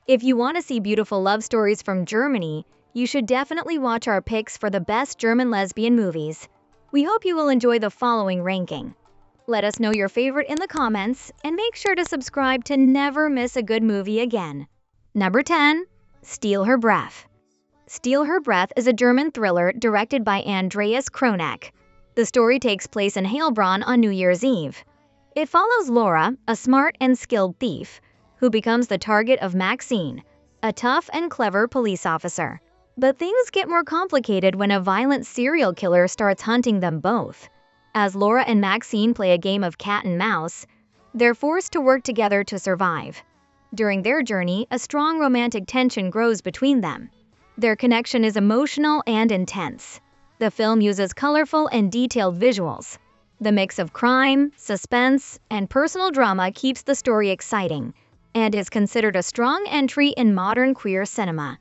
If you want to see beautiful love stories from Germany, you should definitely watch our picks for the best German lesbian movies. We hope you will enjoy the following ranking. Let us know your favorite in the comments, and make sure to subscribe to never miss a good movie again. Number 10. Steal Her Breath. Steal Her Breath is a German thriller directed by Andreas Kronek. The story takes place in Heilbronn on New Year's Eve. It follows Laura, a smart and skilled thief, who becomes the target of Maxine, a tough and clever police officer. But things get more complicated when a violent serial killer starts hunting them both. As Laura and Maxine play a game of cat and mouse, they're forced to work together to survive. During their journey, a strong romantic tension grows between them. Their connection is emotional and intense. The film uses colorful and detailed visuals. The mix of crime, suspense, and personal drama keeps the story exciting, and is considered a strong entry in modern queer cinema.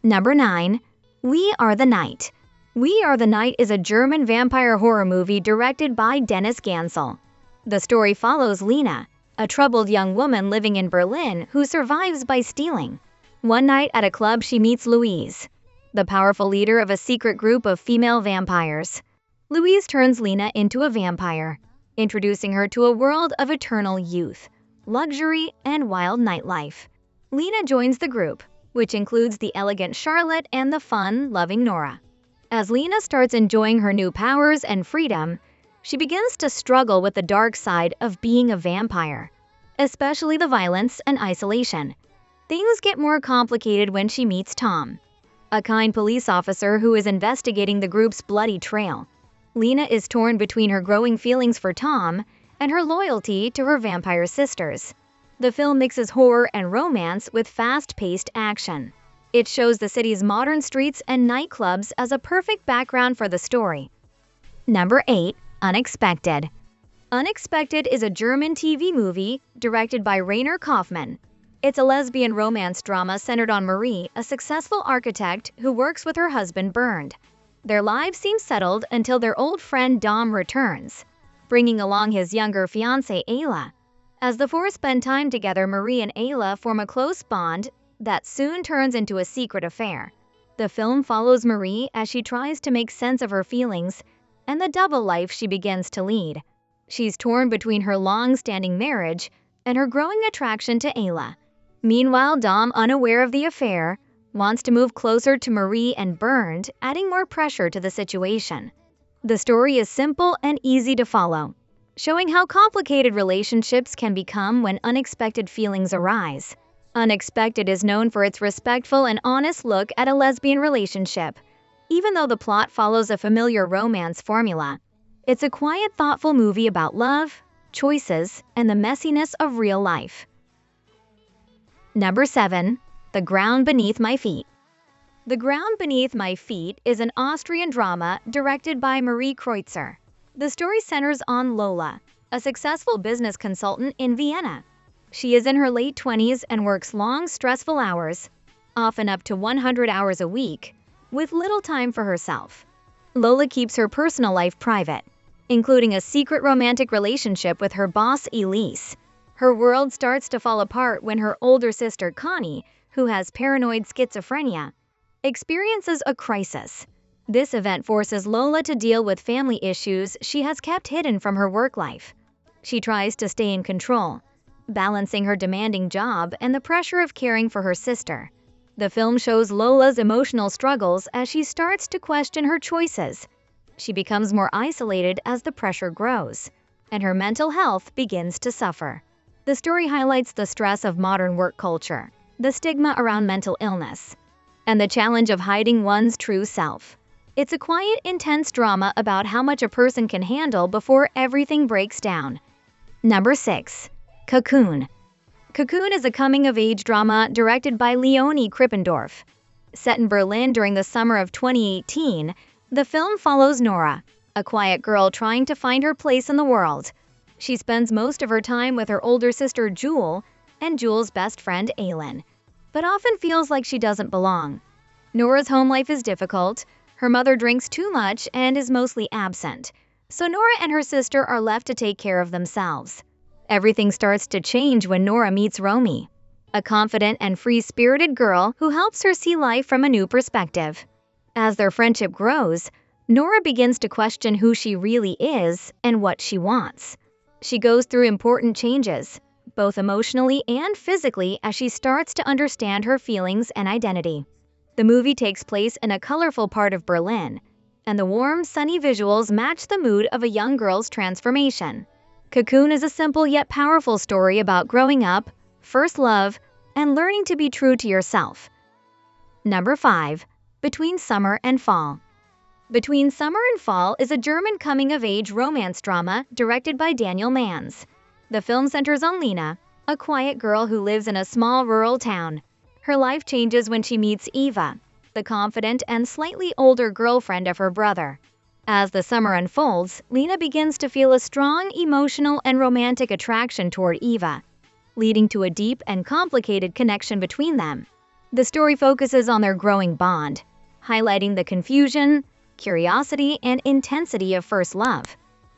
Number 9. We Are the Night. We Are the Night is a German vampire horror movie directed by Dennis Gansel. The story follows Lena, a troubled young woman living in Berlin who survives by stealing. One night at a club she meets Louise, the powerful leader of a secret group of female vampires. Louise turns Lena into a vampire, introducing her to a world of eternal youth, luxury, and wild nightlife. Lena joins the group, which includes the elegant Charlotte and the fun-loving Nora. As Lena starts enjoying her new powers and freedom, she begins to struggle with the dark side of being a vampire, especially the violence and isolation. Things get more complicated when she meets Tom, a kind police officer who is investigating the group's bloody trail. Lena is torn between her growing feelings for Tom and her loyalty to her vampire sisters. The film mixes horror and romance with fast-paced action. It shows the city's modern streets and nightclubs as a perfect background for the story. Number 8. Unexpected. Unexpected is a German TV movie directed by Rainer Kaufmann. It's a lesbian romance drama centered on Marie, a successful architect who works with her husband Bernd. Their lives seem settled until their old friend Dom returns, bringing along his younger fiancée Ayla. As the four spend time together, Marie and Ayla form a close bond that soon turns into a secret affair. The film follows Marie as she tries to make sense of her feelings and the double life she begins to lead. She's torn between her long-standing marriage and her growing attraction to Ayla. Meanwhile, Dom, unaware of the affair, wants to move closer to Marie and Bernd, adding more pressure to the situation. The story is simple and easy to follow, showing how complicated relationships can become when unexpected feelings arise. Unexpected is known for its respectful and honest look at a lesbian relationship. Even though the plot follows a familiar romance formula, it's a quiet, thoughtful movie about love, choices, and the messiness of real life. Number 7. The Ground Beneath My Feet. The Ground Beneath My Feet is an Austrian drama directed by Marie Kreutzer. The story centers on Lola, a successful business consultant in Vienna. She is in her late 20s and works long, stressful hours, often up to 100 hours a week, with little time for herself. Lola keeps her personal life private, including a secret romantic relationship with her boss Elise. Her world starts to fall apart when her older sister Connie, who has paranoid schizophrenia, experiences a crisis. This event forces Lola to deal with family issues she has kept hidden from her work life. She tries to stay in control, balancing her demanding job and the pressure of caring for her sister. The film shows Lola's emotional struggles as she starts to question her choices. She becomes more isolated as the pressure grows, and her mental health begins to suffer. The story highlights the stress of modern work culture, the stigma around mental illness, and the challenge of hiding one's true self. It's a quiet, intense drama about how much a person can handle before everything breaks down. Number 6. Cocoon. Cocoon is a coming-of-age drama directed by Leonie Krippendorf. Set in Berlin during the summer of 2018, the film follows Nora, a quiet girl trying to find her place in the world. She spends most of her time with her older sister Jewel and Jewel's best friend Aylin, but often feels like she doesn't belong. Nora's home life is difficult. Her mother drinks too much and is mostly absent, so Nora and her sister are left to take care of themselves. Everything starts to change when Nora meets Romy, a confident and free-spirited girl who helps her see life from a new perspective. As their friendship grows, Nora begins to question who she really is and what she wants. She goes through important changes, both emotionally and physically, as she starts to understand her feelings and identity. The movie takes place in a colorful part of Berlin, and the warm, sunny visuals match the mood of a young girl's transformation. Cocoon is a simple yet powerful story about growing up, first love, and learning to be true to yourself. Number 5. Between Summer and Fall. Between Summer and Fall is a German coming-of-age romance drama directed by Daniel Manns. The film centers on Lena, a quiet girl who lives in a small rural town. Her life changes when she meets Eva, the confident and slightly older girlfriend of her brother. As the summer unfolds, Lena begins to feel a strong emotional and romantic attraction toward Eva, leading to a deep and complicated connection between them. The story focuses on their growing bond, highlighting the confusion, curiosity, and intensity of first love.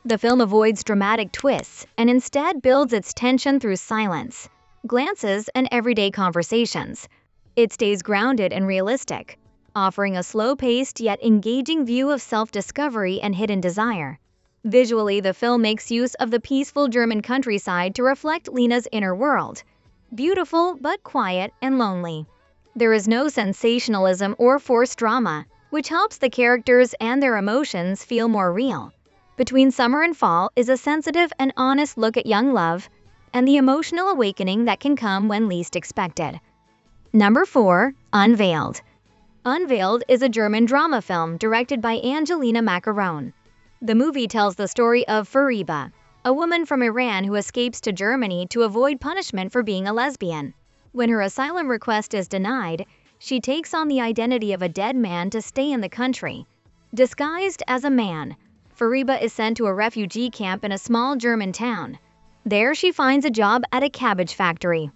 The film avoids dramatic twists and instead builds its tension through silence, glances, and everyday conversations. It stays grounded and realistic, offering a slow-paced yet engaging view of self-discovery and hidden desire. Visually, the film makes use of the peaceful German countryside to reflect Lena's inner world, beautiful but quiet and lonely. There is no sensationalism or forced drama, which helps the characters and their emotions feel more real. Between Summer and Fall is a sensitive and honest look at young love and the emotional awakening that can come when least expected. Number 4. Unveiled. Unveiled is a German drama film directed by Angelina Macaron. The movie tells the story of Fariba, a woman from Iran who escapes to Germany to avoid punishment for being a lesbian. When her asylum request is denied, she takes on the identity of a dead man to stay in the country. Disguised as a man, Fariba is sent to a refugee camp in a small German town. There she finds a job at a cabbage factory.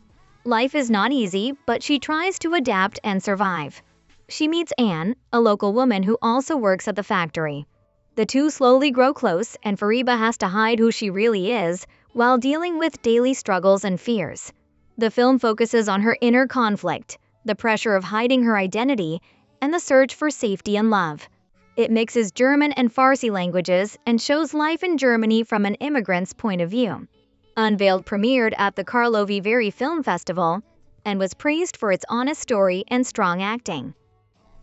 Life is not easy, but she tries to adapt and survive. She meets Anne, a local woman who also works at the factory. The two slowly grow close, and Fariba has to hide who she really is while dealing with daily struggles and fears. The film focuses on her inner conflict, the pressure of hiding her identity, and the search for safety and love. It mixes German and Farsi languages and shows life in Germany from an immigrant's point of view. Unveiled premiered at the Karlovy Vary Film Festival and was praised for its honest story and strong acting.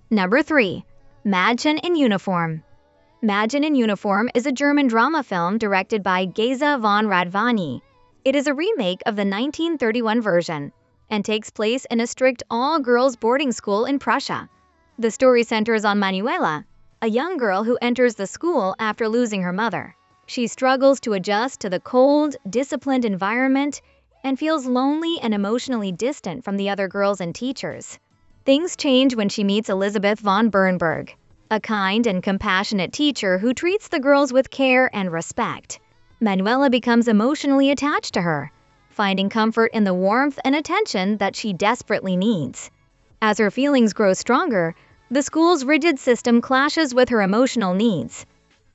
Number 3. Mädchen in Uniform. Mädchen in Uniform is a German drama film directed by Geza von Radvani. It is a remake of the 1931 version and takes place in a strict all-girls boarding school in Prussia. The story centers on Manuela, a young girl who enters the school after losing her mother. She struggles to adjust to the cold, disciplined environment and feels lonely and emotionally distant from the other girls and teachers. Things change when she meets Elisabeth von Bernberg, a kind and compassionate teacher who treats the girls with care and respect. Manuela becomes emotionally attached to her, finding comfort in the warmth and attention that she desperately needs. As her feelings grow stronger, the school's rigid system clashes with her emotional needs,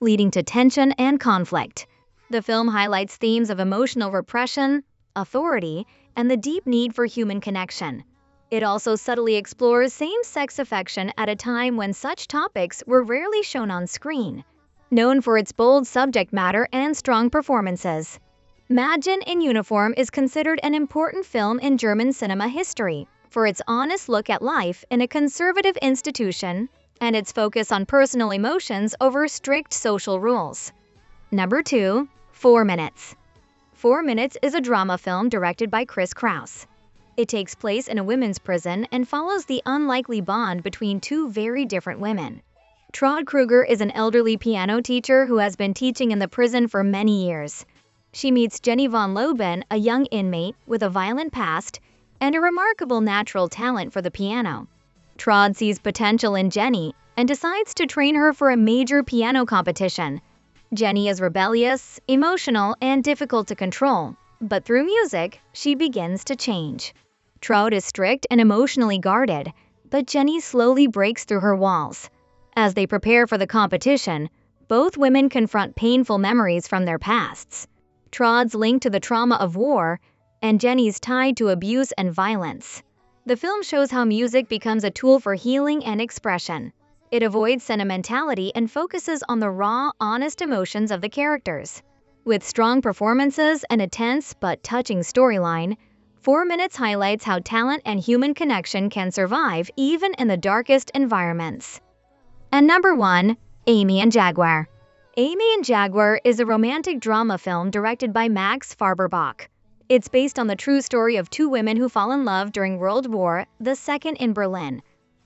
leading to tension and conflict. The film highlights themes of emotional repression, authority, and the deep need for human connection. It also subtly explores same-sex affection at a time when such topics were rarely shown on screen. Known for its bold subject matter and strong performances, Mädchen in Uniform is considered an important film in German cinema history for its honest look at life in a conservative institution and its focus on personal emotions over strict social rules. Number 2. 4 Minutes. 4 Minutes is a drama film directed by Chris Kraus. It takes place in a women's prison and follows the unlikely bond between two very different women. Traud Kruger is an elderly piano teacher who has been teaching in the prison for many years. She meets Jenny von Loben, a young inmate with a violent past and a remarkable natural talent for the piano. Traud sees potential in Jenny and decides to train her for a major piano competition. Jenny is rebellious, emotional, and difficult to control, but through music, she begins to change. Traud is strict and emotionally guarded, but Jenny slowly breaks through her walls. As they prepare for the competition, both women confront painful memories from their pasts. Traud's link to the trauma of war and Jenny's tied to abuse and violence. The film shows how music becomes a tool for healing and expression. It avoids sentimentality and focuses on the raw, honest emotions of the characters. With strong performances and a tense but touching storyline, 4 Minutes highlights how talent and human connection can survive even in the darkest environments. And number 1, Aimee Jaguar. Aimee Jaguar is a romantic drama film directed by Max Farberbach. It's based on the true story of 2 women who fall in love during World War II in Berlin.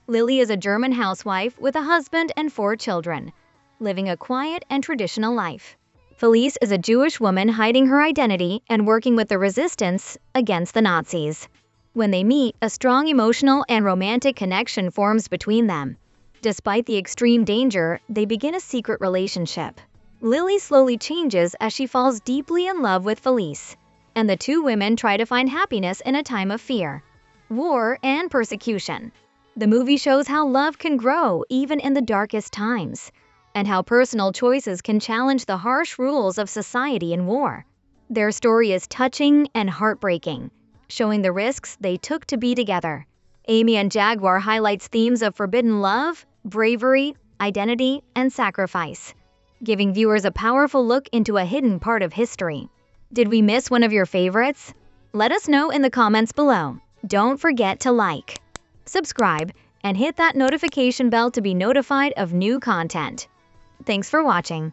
Lily is a German housewife with a husband and 4 children, living a quiet and traditional life. Felice is a Jewish woman hiding her identity and working with the resistance against the Nazis. When they meet, a strong emotional and romantic connection forms between them. Despite the extreme danger, they begin a secret relationship. Lily slowly changes as she falls deeply in love with Felice, and the 2 women try to find happiness in a time of fear, war, and persecution. The movie shows how love can grow even in the darkest times, and how personal choices can challenge the harsh rules of society in war. Their story is touching and heartbreaking, showing the risks they took to be together. Aimee Jaguar highlights themes of forbidden love, bravery, identity, and sacrifice, giving viewers a powerful look into a hidden part of history. Did we miss one of your favorites? Let us know in the comments below. Don't forget to like, subscribe, and hit that notification bell to be notified of new content. Thanks for watching.